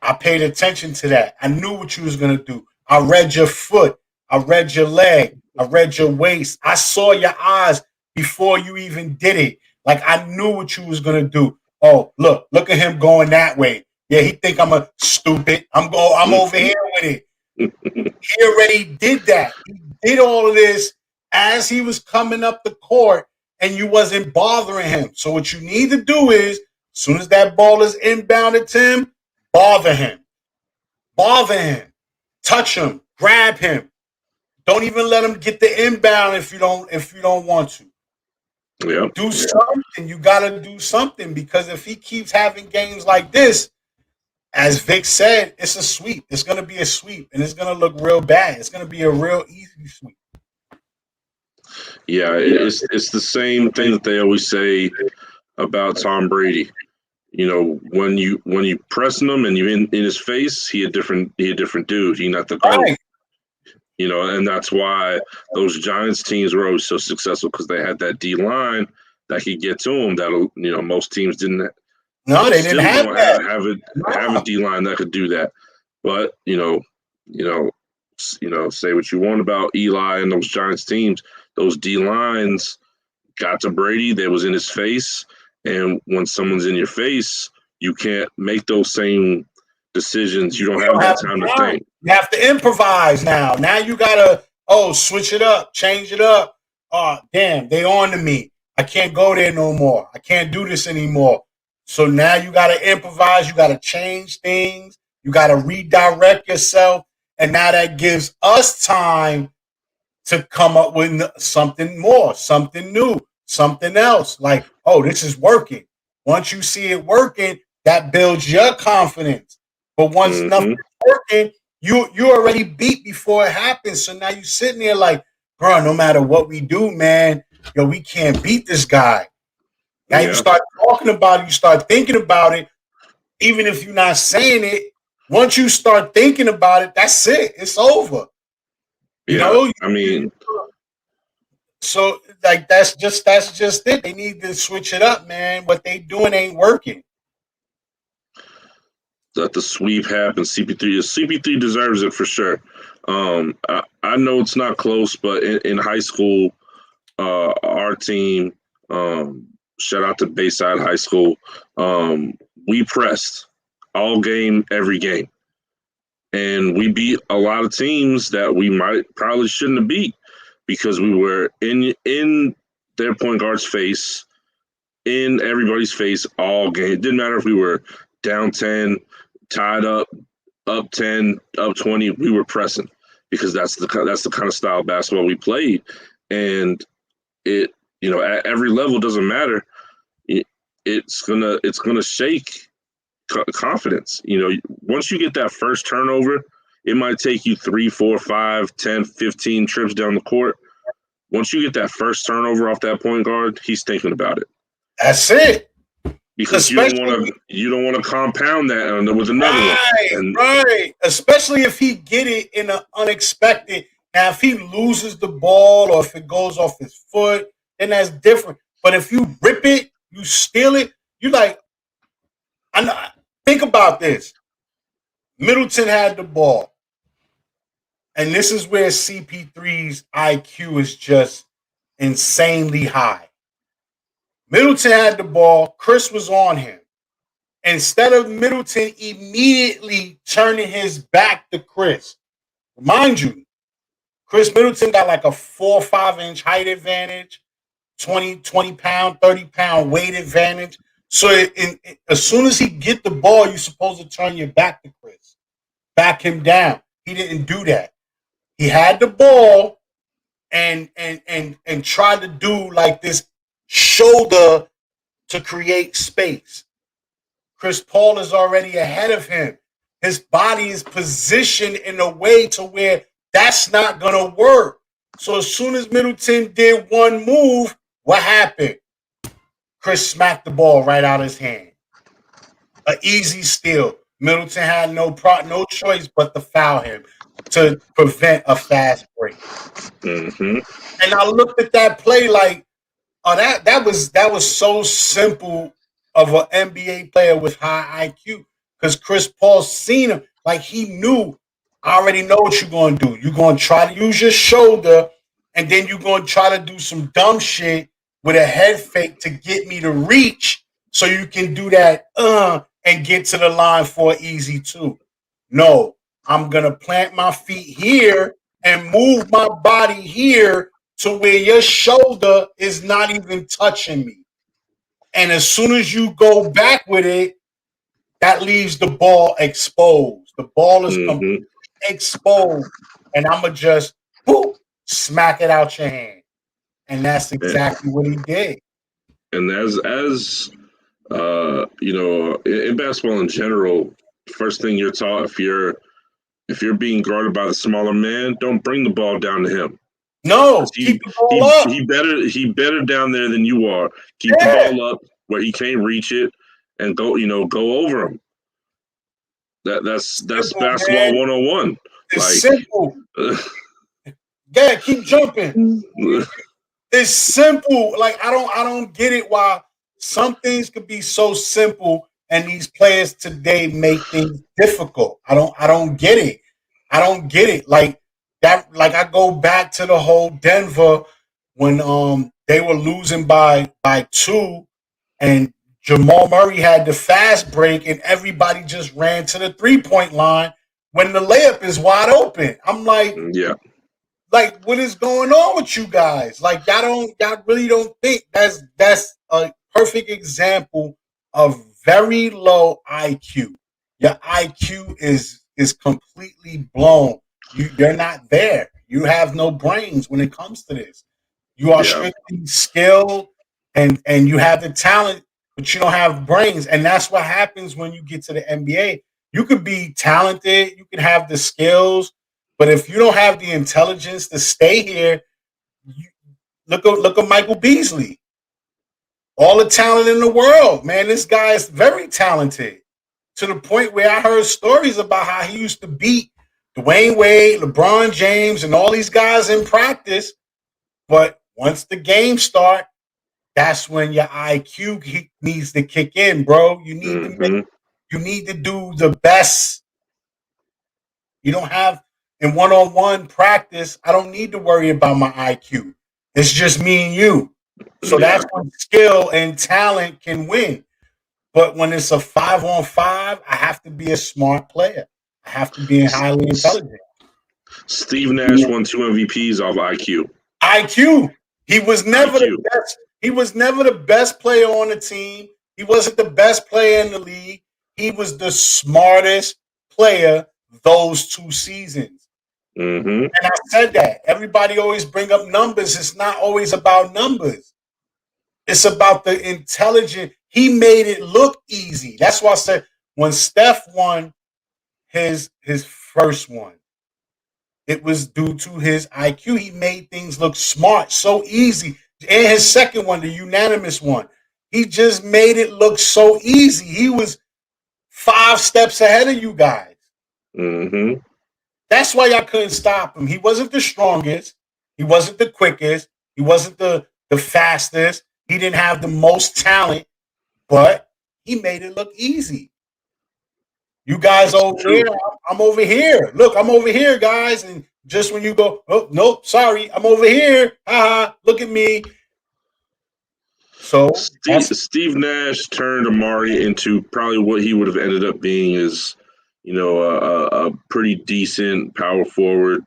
I paid attention to that. I knew what you was gonna do. I read your foot. I read your leg. I read your waist. I saw your eyes before you even did it. Like I knew what you was gonna do. Oh, look at him going that way. Yeah, he think I'm a stupid. I'm over here with it. He already did that. He did all of this as he was coming up the court, and you wasn't bothering him. So what you need to do is, as soon as that ball is inbounded to him, bother him. Bother him. Touch him. Grab him. Don't even let him get the inbound if you don't want to. Yeah. Do something. You gotta do something, because if he keeps having games like this, as Vic said, it's a sweep. It's gonna be a sweep, and it's gonna look real bad. It's gonna be a real easy sweep. Yeah, it's the same thing that they always say about Tom Brady. You know, when you pressing him and you in his face, he a different dude. He not the GOAT. Right. You know, and that's why those Giants teams were always so successful, because they had that D line that could get to them. That, you know, most teams didn't. No, they didn't have that. Have a D line that could do that. But say what you want about Eli and those Giants teams. Those D lines got to Brady. They was in his face, and when someone's in your face, you can't make those same decisions. You don't have that time to think. You have to improvise now. Now you gotta switch it up, change it up. Oh, damn, they on to me. I can't go there no more. I can't do this anymore. So now you gotta improvise, you gotta change things, you gotta redirect yourself, and now that gives us time to come up with something more, something new, something else. Like, oh, this is working. Once you see it working, that builds your confidence. But once nothing's working, you already beat before it happens. So now you're sitting there like, bro, no matter what we do, man, we can't beat this guy. Now you start talking about it, you start thinking about it, even if you're not saying it. Once you start thinking about it, that's it. It's over. You know? I mean, so like that's just it. They need to switch it up, man. What they doing ain't working. Let the sweep happen. CP3 deserves it for sure. I know it's not close, but in high school, our team, shout out to Bayside High School, we pressed all game, every game. And we beat a lot of teams that we probably shouldn't have beat, because we were in their point guard's face, in everybody's face all game. It didn't matter if we were down 10, tied up 10, up 20, we were pressing because that's the kind of style of basketball we played, and it at every level doesn't matter. It's gonna shake confidence. Once you get that first turnover, it might take you 3, 4, 5, 10, 15 trips down the court. Once you get that first turnover off that point guard, he's thinking about it. That's it. Because you don't want to compound that with another one. Right. Especially if he get it in an unexpected. Now, if he loses the ball or if it goes off his foot, then that's different. But if you rip it, you steal it, you like. Think about this. Middleton had the ball, and this is where CP3's IQ is just insanely high. Middleton had the ball. Chris was on him. Instead of Middleton immediately turning his back to Chris, mind you, Chris Middleton got like a 4 or 5 inch height advantage, 20 pound, 30 pound weight advantage. So as soon as he get the ball, you're supposed to turn your back to Chris, back him down. He didn't do that. He had the ball and tried to do like this shoulder to create space. Chris Paul is already ahead of him. His body is positioned in a way to where that's not going to work. So as soon as Middleton did one move, what happened? Chris smacked the ball right out of his hand. An easy steal. Middleton had no choice but to foul him to prevent a fast break. Mm-hmm. And I looked at that play like, oh, that was so simple of an NBA player with high IQ because Chris Paul seen him. Like he knew, I already know what you're going to do. You're going to try to use your shoulder and then you're going to try to do some dumb shit with a head fake to get me to reach so you can do that and get to the line for an easy 2. No, I'm going to plant my feet here and move my body here to where your shoulder is not even touching me. And as soon as you go back with it, that leaves the ball exposed. The ball is completely exposed. And I'm going to just smack it out your hand. And that's exactly what he did. And as in basketball in general, first thing you're taught, if you're being guarded by the smaller man, don't bring the ball down to him. No, keep the ball up. He better down there than you are. Keep the ball up where he can't reach it and go over him. That's basketball man. 101. It's simple. Yeah, keep jumping. It's simple. Like I don't get it why some things could be so simple and these players today make things difficult. I don't get it. I don't get it. Like that, like I go back to the whole Denver when they were losing by 2 and Jamal Murray had the fast break and everybody just ran to the 3-point line when the layup is wide open. I'm like, yeah. Like, what is going on with you guys? Like, y'all really don't think that's a perfect example of very low IQ. Your IQ is completely blown. You're not there. You have no brains when it comes to this. You are strictly skilled and you have the talent, but you don't have brains. And that's what happens when you get to the NBA. You could be talented, you can have the skills, but if you don't have the intelligence to stay here, look at Michael Beasley. All the talent in the world, man. This guy is very talented to the point where I heard stories about how he used to beat Dwayne Wade, LeBron James, and all these guys in practice. But once the game start, that's when your IQ needs to kick in, bro. You need to do the best. You don't have in one-on-one practice. I don't need to worry about my IQ. It's just me and you. So that's when skill and talent can win. But when it's a 5-on-5, I have to be a smart player. I have to be highly intelligent. Steve Nash won 2 MVPs off IQ. IQ. He was never the best. He was never the best player on the team. He wasn't the best player in the league. he was the smartest player those 2 seasons. Mm-hmm. And I said that. Everybody always bring up numbers. It's not always about numbers. It's about the intelligence. He made it look easy. That's why I said when Steph won his first one, it was due to his IQ. He made things look smart, so easy. And his second one, the unanimous one, he just made it look so easy. He was 5 steps ahead of you guys. Mm-hmm. That's why y'all couldn't stop him. He wasn't the strongest. He wasn't the quickest. He wasn't the fastest. He didn't have the most talent, but he made it look easy. You guys over there, I'm over here. Look, I'm over here, guys. And just when you go, oh, nope, sorry, I'm over here. Look at me. So Steve Nash turned Amar'e into probably what he would have ended up being is, a pretty decent power forward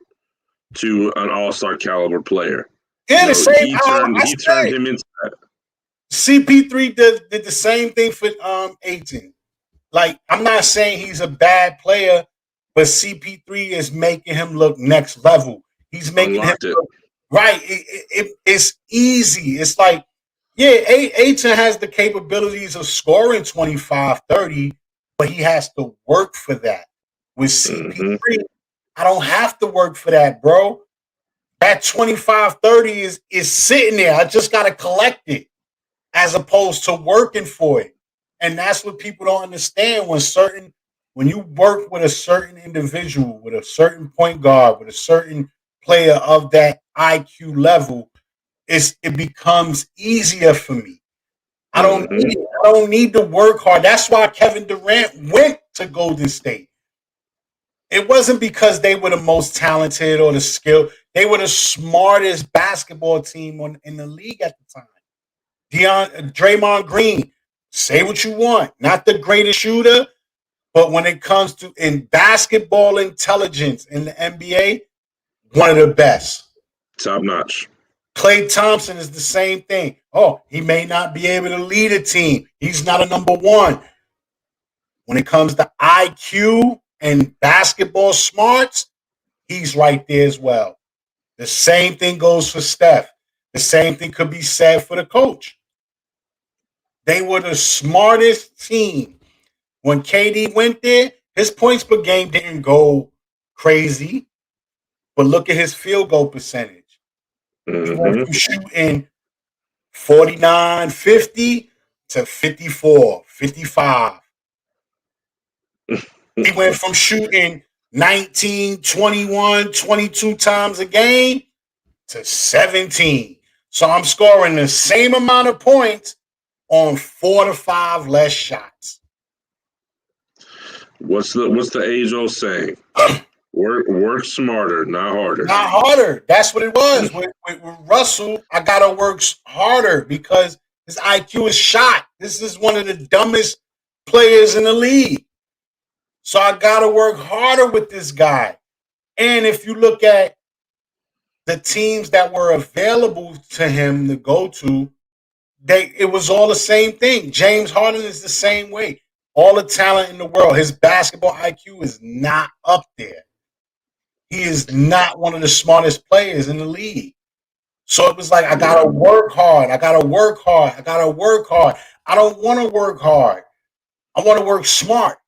to an all-star caliber player. Yeah, the same. He turned him into that. CP3 did the same thing for Ayton. Like, I'm not saying he's a bad player, but CP3 is making him look next level. He's making him look right. It's easy. It's like, yeah, Ayton has the capabilities of scoring 25, 30, but he has to work for that. With CP3, I don't have to work for that, bro. That 25, 30 is sitting there. I just got to collect it as opposed to working for it. And that's what people don't understand when you work with a certain individual, with a certain point guard, with a certain player of that IQ level, it becomes easier for me. I don't need to work hard. That's why Kevin Durant went to Golden State. It wasn't because they were the most talented or the skilled. They were the smartest basketball team in the league at the time. Draymond Green, say what you want. Not the greatest shooter, but when it comes to in basketball intelligence in the NBA, one of the best. Top notch. Klay Thompson is the same thing. Oh, he may not be able to lead a team. He's not a number one. When it comes to IQ and basketball smarts, he's right there as well. The same thing goes for Steph. The same thing could be said for the coach. They were the smartest team. When KD went there, his points per game didn't go crazy, but look at his field goal percentage. He went from shooting 49, 50 to 54, 55. He went from shooting 19, 21, 22 times a game to 17. So I'm scoring the same amount of points on 4 to 5 less shots. What's the age-old saying? Work smarter, not harder. Not harder. That's what it was. With Russell, I gotta work harder because his IQ is shot. This is one of the dumbest players in the league. So I gotta work harder with this guy. And if you look at the teams that were available to him to go to, it was all the same thing. James Harden is the same way. All the talent in the world. His basketball IQ is not up there. He is not one of the smartest players in the league. So it was like, I got to work hard. I got to work hard. I got to work hard. I don't want to work hard. I want to work smart.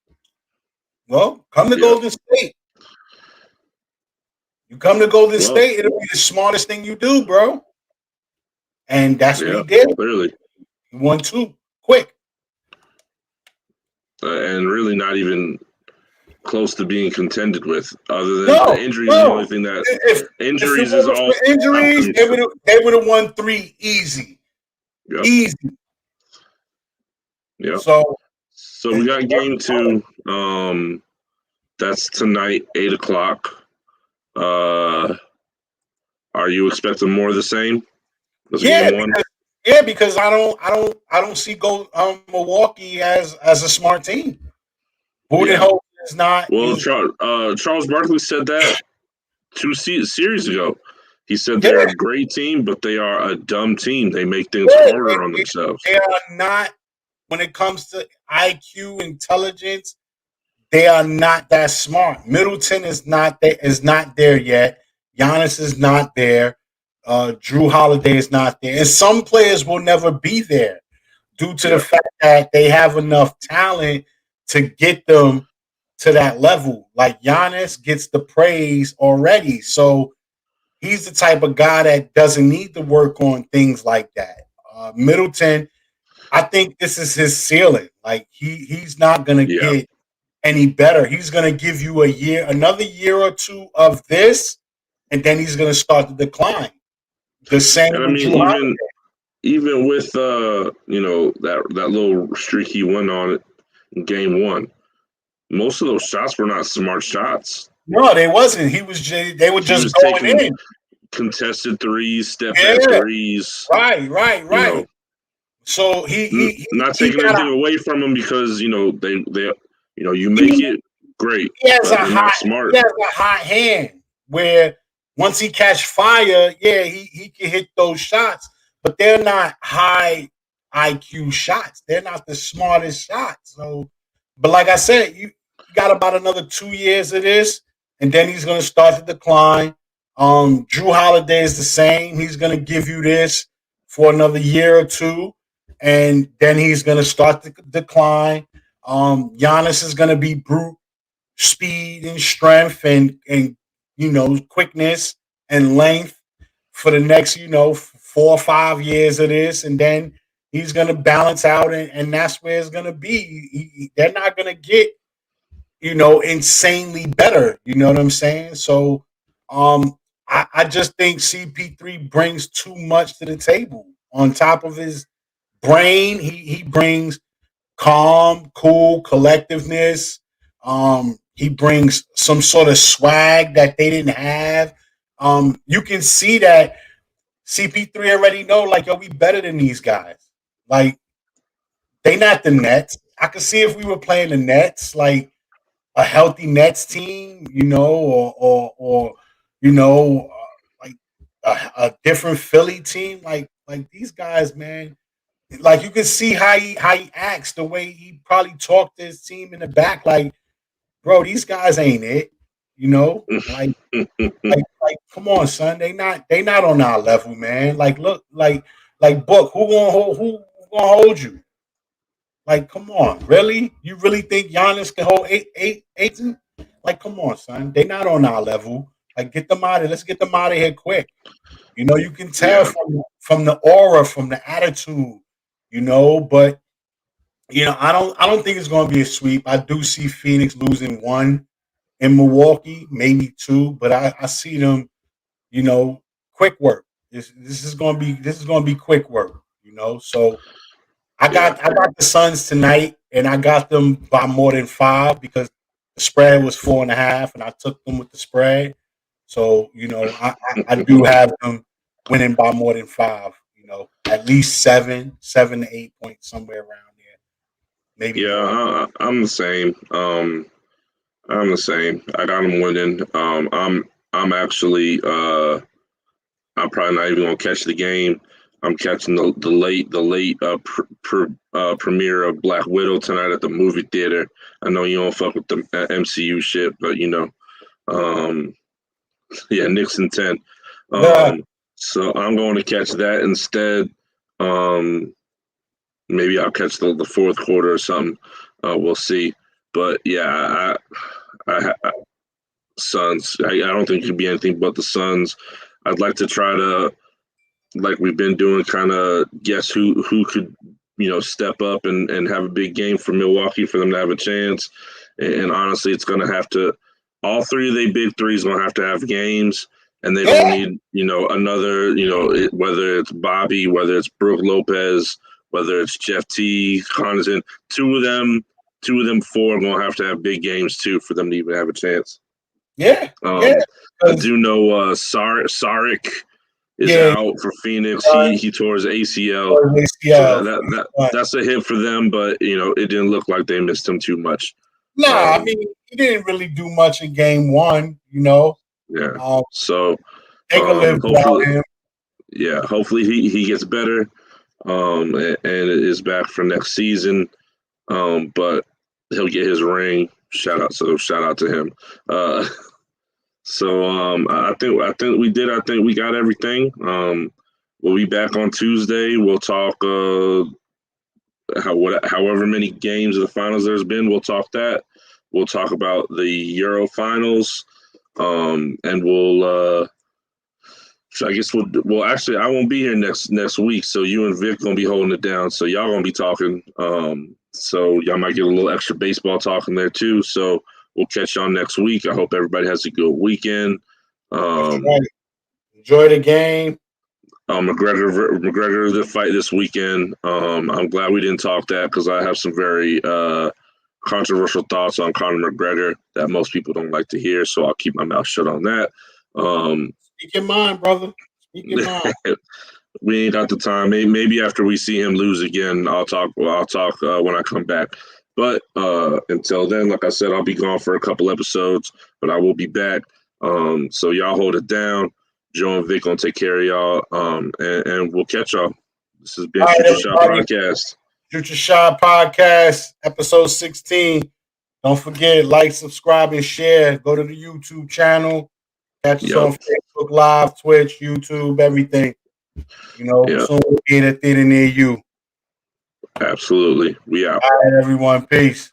Well, come to Golden State. You come to Golden State, it'll be the smartest thing you do, bro. And that's what he did. Clearly. He won 2 quick. And really not even close to being contended with, other than the injuries. The only thing that injuries is all injuries. They would have won 3 easy, easy. Yeah. So we got game 2. That's tonight, 8:00. Are you expecting more of the same? Because I don't see Milwaukee as a smart team. Budenholzer is not. Well, Charles Barkley said that 2 series ago. He said they're a great team, but they are a dumb team. They make things harder on themselves. They are not when it comes to IQ, intelligence, they are not that smart. Middleton is not there yet. Giannis is not there. Drew Holiday is not there. And some players will never be there due to the fact that they have enough talent to get them to that level. Like Giannis gets the praise already. So he's the type of guy that doesn't need to work on things like that. Middleton, I think this is his ceiling. Like he's not gonna get any better. He's gonna give you another year or two of this, and then he's gonna start to decline. The same. And I mean, even with that little streak he went on in game one, most of those shots were not smart shots. No, they wasn't. They were just going in. Contested threes, step back threes. Right. So he not taking anything away from him because they you make it great. He has a hot hand where once he catch fire, he can hit those shots, but they're not high IQ shots. They're not the smartest shots. So, but like I said, you got about another 2 years of this, and then he's going to start to decline. Drew Holiday is the same. He's going to give you this for another year or two, and then he's going to start to decline. Giannis is going to be brute speed and strength and quickness and length for the next 4 or 5 years of this, and then he's going to balance out, and that's where it's going to be. They're not going to get insanely better. You know what I'm saying? So I just think CP3 brings too much to the table. On top of his brain, he brings calm, cool, collectiveness. He brings some sort of swag that they didn't have. You can see that CP3 already know, like, yo, we better than these guys. Like, they not the Nets. I could see if we were playing the Nets, like a healthy Nets team, or like a different Philly team, like these guys, man. Like, you can see how he acts, the way he probably talked to his team in the back, like, bro, these guys ain't it, like, come on, son, they not on our level, man. Like, look, like Book, who gonna hold you? Like, come on, really? You really think Giannis can hold eight? Like, come on, son, they not on our level. Like, get them out of. Let's get them out of here quick. You can tell from the aura, from the attitude, but I don't think it's going to be a sweep. I do see Phoenix losing one in Milwaukee, maybe two, but I see them, quick work. This is going to be quick work, So I got the Suns tonight, and I got them by more than 5 because the spread was 4.5, and I took them with the spread. So I do have them winning by more than 5. At least 7 to 8 points, somewhere around there. Maybe. Yeah, I'm the same. I'm the same. I got them winning. I'm actually I'm probably not even gonna catch the game. I'm catching the late premiere of Black Widow tonight at the movie theater. I know you don't fuck with the MCU shit, but Nixon 10. So I'm going to catch that instead. Maybe I'll catch the fourth quarter or something. We'll see. But yeah, I Suns. I don't think it could be anything but the Suns. I'd like to try to, like we've been doing, kind of guess who could step up and have a big game for Milwaukee for them to have a chance. And honestly, it's going to have to. All 3 of their big threes going to have games. And they don't need, another, whether it's Bobby, whether it's Brook Lopez, whether it's Jeff T, Connaughton, 2 of them 4 are going to have big games too for them to even have a chance. Yeah. I do know Saric is out for Phoenix. He tore his ACL. So that's a hit for them, but it didn't look like they missed him too much. I mean, he didn't really do much in game 1, Yeah. So they can live without him. Yeah, hopefully he gets better. and is back for next season. But he'll get his ring. Shout out to him. I think we did. I think we got everything. We'll be back on Tuesday. We'll talk however many games of the finals there's been. We'll talk that. We'll talk about the Euro finals, and we'll. I guess we'll actually. I won't be here next week, so you and Vic gonna be holding it down. So y'all gonna be talking. So y'all might get a little extra baseball talking there too. So we'll catch y'all next week. I hope everybody has a good weekend. Right. Enjoy the game. McGregor the fight this weekend. I'm glad we didn't talk that because I have some very controversial thoughts on Conor McGregor that most people don't like to hear. So I'll keep my mouth shut on that. Speak your mind, brother. Speak your mind. We ain't got the time. Maybe after we see him lose again, I'll talk when I come back. But until then, like I said, I'll be gone for a couple episodes, but I will be back. So y'all hold it down. Joe and Vic gonna take care of y'all, and we'll catch y'all. This has been Future Shot Podcast. Future Shot Podcast, episode 16. Don't forget, like, subscribe, and share. Go to the YouTube channel. Catch us on Facebook Live, Twitch, YouTube, everything. Soon we'll be in a theater near you. Absolutely. We out. All right, everyone. Peace.